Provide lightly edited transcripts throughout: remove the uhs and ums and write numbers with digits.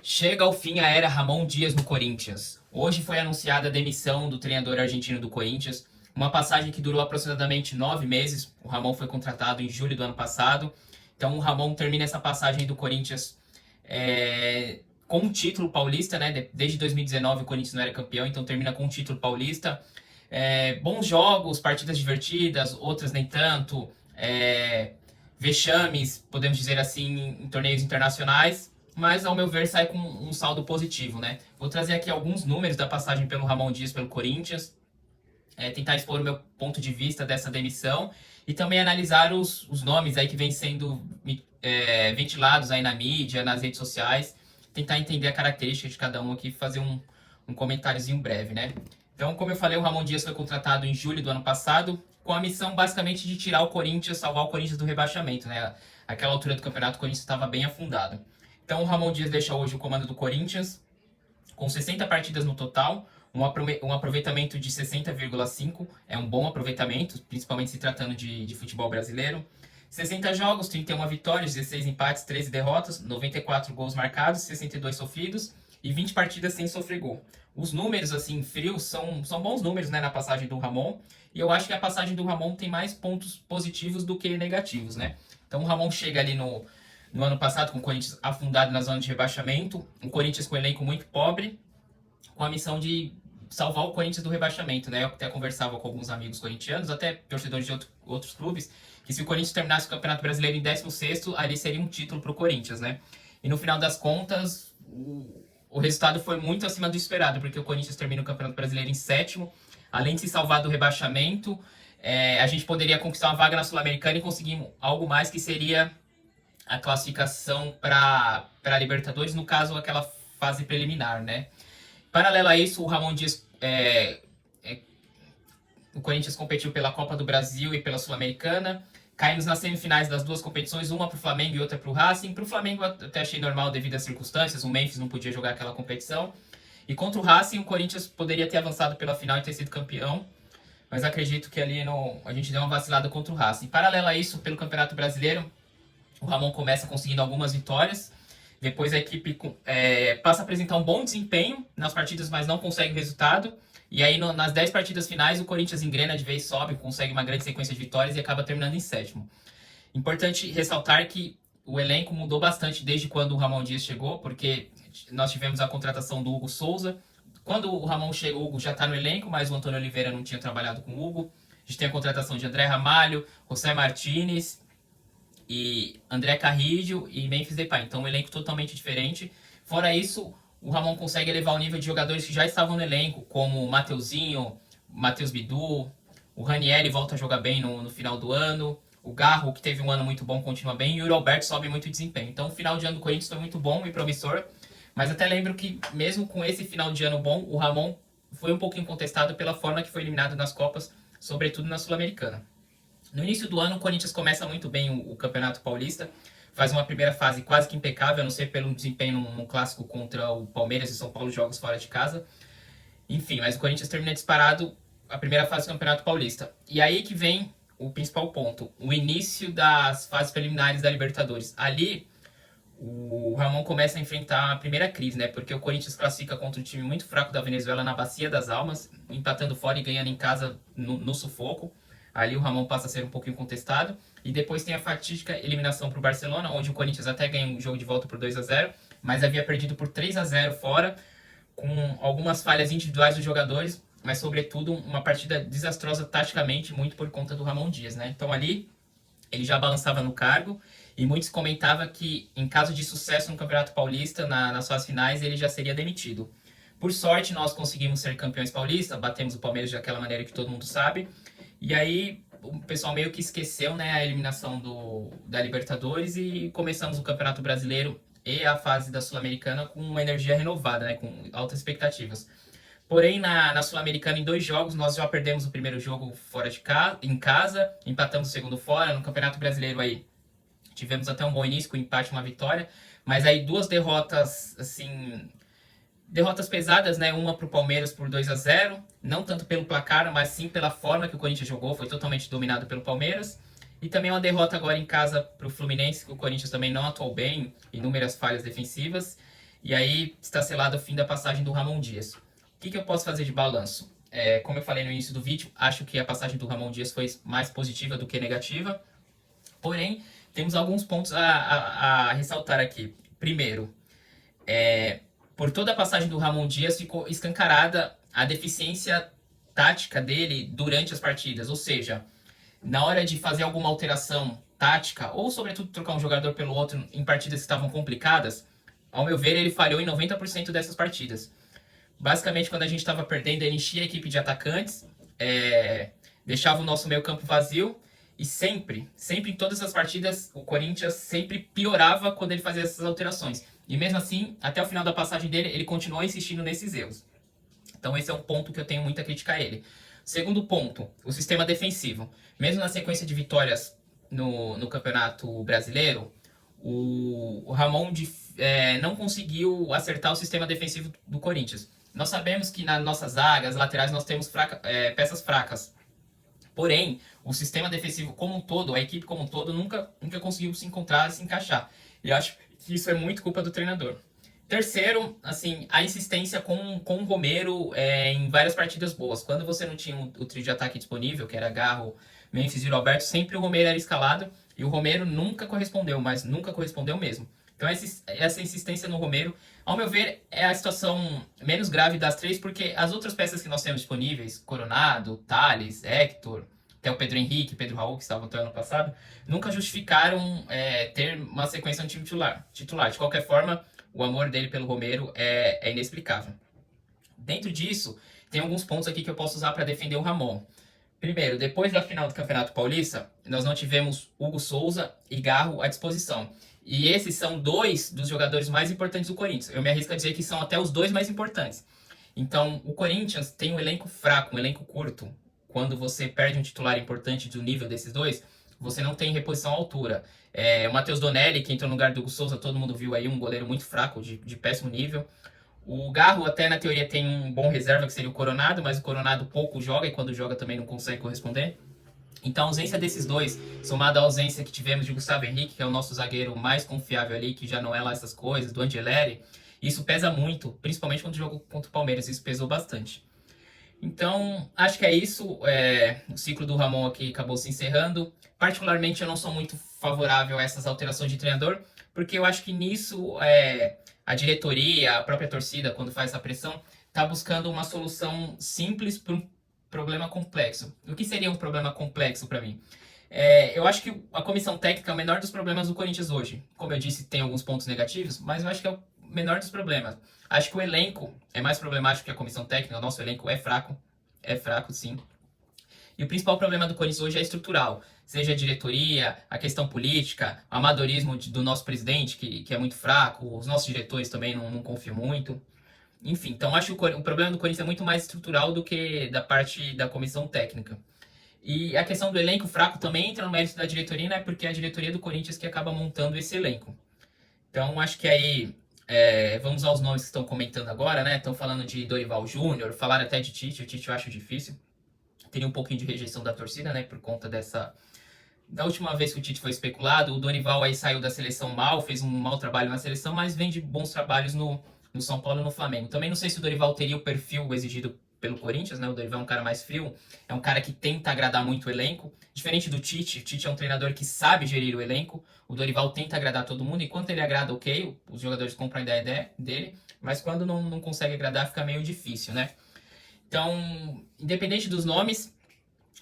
Chega ao fim a era Ramon Dias no Corinthians. Hoje foi anunciada a demissão do treinador argentino do Corinthians, uma passagem que durou aproximadamente 9 meses. O Ramon foi contratado em julho do ano passado. Então o Ramon termina essa passagem do Corinthians com um título paulista, né? Desde 2019 o Corinthians não era campeão, então termina com um título paulista. Bons jogos, partidas divertidas, outras nem tanto. Vexames, podemos dizer assim, em torneios internacionais, mas ao meu ver sai com um saldo positivo, né? Vou trazer aqui alguns números da passagem pelo Ramon Dias pelo Corinthians, tentar expor o meu ponto de vista dessa demissão e também analisar os nomes aí que vêm sendo ventilados aí na mídia, nas redes sociais, tentar entender a característica de cada um aqui e fazer um comentáriozinho breve, né? Então, como eu falei, o Ramon Dias foi contratado em julho do ano passado, com a missão basicamente de tirar o Corinthians, salvar o Corinthians do rebaixamento, né? Aquela altura do campeonato, o Corinthians estava bem afundado. Então, o Ramon Dias deixa hoje o comando do Corinthians, com 60 partidas no total, um aproveitamento de 60,5, é um bom aproveitamento, principalmente se tratando de futebol brasileiro. 60 jogos, 31 vitórias, 16 empates, 13 derrotas, 94 gols marcados, 62 sofridos e 20 partidas sem sofrer gol. Os números, assim, frios, são bons números, né, na passagem do Ramon, e eu acho que a passagem do Ramon tem mais pontos positivos do que negativos, né? Então o Ramon chega ali no ano passado com o Corinthians afundado na zona de rebaixamento, um Corinthians com um elenco muito pobre, com a missão de salvar o Corinthians do rebaixamento, né? Eu até conversava com alguns amigos corintianos, até torcedores de outros clubes, que se o Corinthians terminasse o Campeonato Brasileiro em 16º, ali seria um título para o Corinthians, né? E no final das contas, o resultado foi muito acima do esperado, porque o Corinthians termina o Campeonato Brasileiro em sétimo, além de se salvar do rebaixamento, a gente poderia conquistar uma vaga na Sul-Americana e conseguir algo mais que seria a classificação para a Libertadores, no caso, aquela fase preliminar, né? Paralelo a isso, o Ramon Dias, o Corinthians competiu pela Copa do Brasil e pela Sul-Americana. Caímos nas semifinais das duas competições, uma para o Flamengo e outra para o Racing. Para o Flamengo eu até achei normal devido às circunstâncias, o Memphis não podia jogar aquela competição. E contra o Racing, o Corinthians poderia ter avançado pela final e ter sido campeão, mas acredito que ali a gente deu uma vacilada contra o Racing. Paralelo a isso, pelo Campeonato Brasileiro, o Ramon começa conseguindo algumas vitórias. Depois a equipe passa a apresentar um bom desempenho nas partidas, mas não consegue resultado. E aí nas 10 partidas finais o Corinthians engrena de vez, sobe, consegue uma grande sequência de vitórias e acaba terminando em sétimo. Importante ressaltar que o elenco mudou bastante desde quando o Ramon Dias chegou, porque nós tivemos a contratação do Hugo Souza. Quando o Ramon chegou, o Hugo já está no elenco, mas o Antônio Oliveira não tinha trabalhado com o Hugo. A gente tem a contratação de André Ramalho, José Martinez e André Carrillo e Memphis Depay. Então, um elenco totalmente diferente. Fora isso, o Ramon consegue elevar o nível de jogadores que já estavam no elenco, como o Mateuzinho, Matheus Bidu, o Ranieri volta a jogar bem no final do ano, o Garro, que teve um ano muito bom, continua bem, e o Roberto sobe muito de desempenho. Então, o final de ano do Corinthians foi muito bom e promissor, mas até lembro que, mesmo com esse final de ano bom, o Ramon foi um pouquinho contestado pela forma que foi eliminado nas Copas, sobretudo na Sul-Americana. No início do ano, o Corinthians começa muito bem o Campeonato Paulista, faz uma primeira fase quase que impecável, a não ser pelo desempenho no clássico contra o Palmeiras e São Paulo, jogos fora de casa. Enfim, mas o Corinthians termina disparado a primeira fase do Campeonato Paulista. E aí que vem o principal ponto, o início das fases preliminares da Libertadores. Ali, o Ramon começa a enfrentar a primeira crise, né? Porque o Corinthians classifica contra um time muito fraco da Venezuela na Bacia das Almas, empatando fora e ganhando em casa no sufoco. Ali o Ramon passa a ser um pouquinho contestado. E depois tem a fatídica eliminação para o Barcelona, onde o Corinthians até ganha um jogo de volta por 2-0, mas havia perdido por 3-0 fora, com algumas falhas individuais dos jogadores, mas sobretudo uma partida desastrosa taticamente, muito por conta do Ramon Dias, né? Então ali ele já balançava no cargo e muitos comentavam que em caso de sucesso no Campeonato Paulista, nas suas finais, ele já seria demitido. Por sorte, nós conseguimos ser campeões paulistas, batemos o Palmeiras daquela maneira que todo mundo sabe, e aí o pessoal meio que esqueceu, né, a eliminação da Libertadores e começamos o Campeonato Brasileiro e a fase da Sul-Americana com uma energia renovada, né, com altas expectativas. Porém, na Sul-Americana, em 2 jogos, nós já perdemos o primeiro jogo em casa, empatamos o segundo fora. No Campeonato Brasileiro aí tivemos até um bom início, com um empate e uma vitória, mas aí 2 derrotas, assim, derrotas pesadas, né? Uma para o Palmeiras por 2-0, não tanto pelo placar, mas sim pela forma que o Corinthians jogou, foi totalmente dominado pelo Palmeiras. E também uma derrota agora em casa para o Fluminense, que o Corinthians também não atuou bem, inúmeras falhas defensivas. E aí está selado o fim da passagem do Ramon Dias. O que eu posso fazer de balanço? Como eu falei no início do vídeo, acho que a passagem do Ramon Dias foi mais positiva do que negativa. Porém, temos alguns pontos a ressaltar aqui. Primeiro, por toda a passagem do Ramon Dias ficou escancarada a deficiência tática dele durante as partidas. Ou seja, na hora de fazer alguma alteração tática, ou sobretudo trocar um jogador pelo outro em partidas que estavam complicadas, ao meu ver, ele falhou em 90% dessas partidas. Basicamente, quando a gente estava perdendo, ele enchia a equipe de atacantes, deixava o nosso meio campo vazio, e sempre em todas as partidas, o Corinthians sempre piorava quando ele fazia essas alterações. E mesmo assim, até o final da passagem dele, ele continuou insistindo nesses erros. Então esse é um ponto que eu tenho muita crítica a ele. Segundo ponto, o sistema defensivo. Mesmo na sequência de vitórias no Campeonato Brasileiro, o Ramon não conseguiu acertar o sistema defensivo do Corinthians. Nós sabemos que na nossa zaga, as laterais, nós temos peças fracas. Porém, o sistema defensivo como um todo, a equipe como um todo, nunca conseguiu se encontrar e se encaixar. E eu acho que isso é muito culpa do treinador. Terceiro, assim, a insistência com o Romero em várias partidas boas. Quando você não tinha o trio de ataque disponível, que era Garro, Memphis e Roberto, sempre o Romero era escalado e o Romero nunca correspondeu, mas nunca correspondeu mesmo. Então essa insistência no Romero, ao meu ver, é a situação menos grave das três, porque as outras peças que nós temos disponíveis, Coronado, Thales, Hector, até o Pedro Henrique, Pedro Raul, que estavam até ano passado, nunca justificaram ter uma sequência no time titular. De qualquer forma, o amor dele pelo Romero é inexplicável. Dentro disso, tem alguns pontos aqui que eu posso usar para defender o Ramon. Primeiro, depois da final do Campeonato Paulista, nós não tivemos Hugo Souza e Garro à disposição. E esses são dois dos jogadores mais importantes do Corinthians. Eu me arrisco a dizer que são até os dois mais importantes. Então, o Corinthians tem um elenco fraco, um elenco curto. Quando você perde um titular importante do nível desses dois, você não tem reposição à altura. O Matheus Donelli, que entrou no lugar do Hugo Souza, todo mundo viu aí, um goleiro muito fraco, de péssimo nível. O Garro até na teoria tem um bom reserva, que seria o Coronado, mas o Coronado pouco joga e quando joga também não consegue corresponder. Então a ausência desses dois, somada à ausência que tivemos de Gustavo Henrique, que é o nosso zagueiro mais confiável ali, que já não é lá essas coisas, do Angeleri, isso pesa muito, principalmente quando jogou contra o Palmeiras, isso pesou bastante. Então, acho que é isso. O ciclo do Ramon aqui acabou se encerrando. Particularmente, eu não sou muito favorável a essas alterações de treinador, porque eu acho que nisso a diretoria, a própria torcida, quando faz essa pressão, está buscando uma solução simples para um problema complexo. O que seria um problema complexo para mim? Eu acho que a comissão técnica é o menor dos problemas do Corinthians hoje. Como eu disse, tem alguns pontos negativos, mas eu acho que é o menor dos problemas. Acho que o elenco é mais problemático que a comissão técnica. O nosso elenco é fraco, sim. E o principal problema do Corinthians hoje é estrutural. Seja a diretoria, a questão política, o amadorismo do nosso presidente, que é muito fraco, os nossos diretores também não confiam muito. Enfim, então acho que o problema do Corinthians é muito mais estrutural do que da parte da comissão técnica. E a questão do elenco fraco também entra no mérito da diretoria, né? Porque é a diretoria do Corinthians que acaba montando esse elenco. Então acho que aí vamos aos nomes que estão comentando agora, né? Estão falando de Dorival Júnior, falaram até de Tite. O Tite eu acho difícil. Teria um pouquinho de rejeição da torcida, né? Por conta da última vez que o Tite foi especulado. O Dorival aí saiu da seleção mal, fez um mau trabalho na seleção, mas vem de bons trabalhos no São Paulo e no Flamengo. Também não sei se o Dorival teria o perfil exigido pelo Corinthians, né? O Dorival é um cara mais frio, é um cara que tenta agradar muito o elenco. Diferente do Tite, o Tite é um treinador que sabe gerir o elenco. O Dorival tenta agradar todo mundo, e quando ele agrada, ok, os jogadores compram a ideia dele, mas quando não consegue agradar, fica meio difícil, né? Então, independente dos nomes,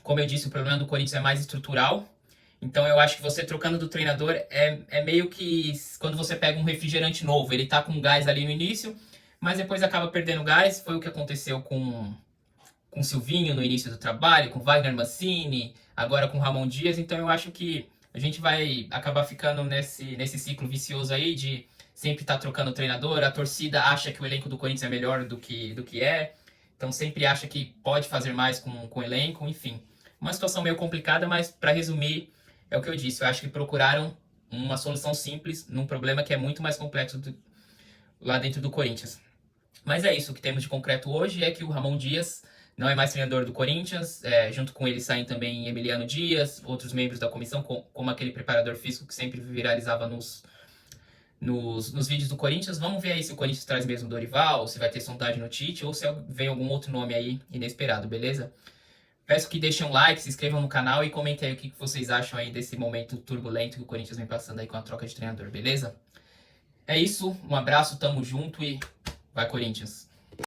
como eu disse, o problema do Corinthians é mais estrutural. Então eu acho que você trocando do treinador é meio que quando você pega um refrigerante novo, ele tá com gás ali no início, mas depois acaba perdendo gás. Foi o que aconteceu com o Silvinho no início do trabalho, com Wagner Mancini, agora com Ramon Dias. Então eu acho que a gente vai acabar ficando nesse ciclo vicioso aí de sempre estar trocando o treinador. A torcida acha que o elenco do Corinthians é melhor do que é, então sempre acha que pode fazer mais com o elenco, enfim. Uma situação meio complicada, mas para resumir, é o que eu disse. Eu acho que procuraram uma solução simples num problema que é muito mais complexo lá dentro do Corinthians. Mas é isso, o que temos de concreto hoje é que o Ramon Dias não é mais treinador do Corinthians. Junto com ele saem também Emiliano Dias, outros membros da comissão, como aquele preparador físico que sempre viralizava nos vídeos do Corinthians. Vamos ver aí se o Corinthians traz mesmo o Dorival, se vai ter sondagem no Tite, ou se vem algum outro nome aí inesperado, beleza? Peço que deixem um like, se inscrevam no canal e comentem aí o que vocês acham aí desse momento turbulento que o Corinthians vem passando aí com a troca de treinador, beleza? É isso, um abraço, tamo junto e vai Corinthians!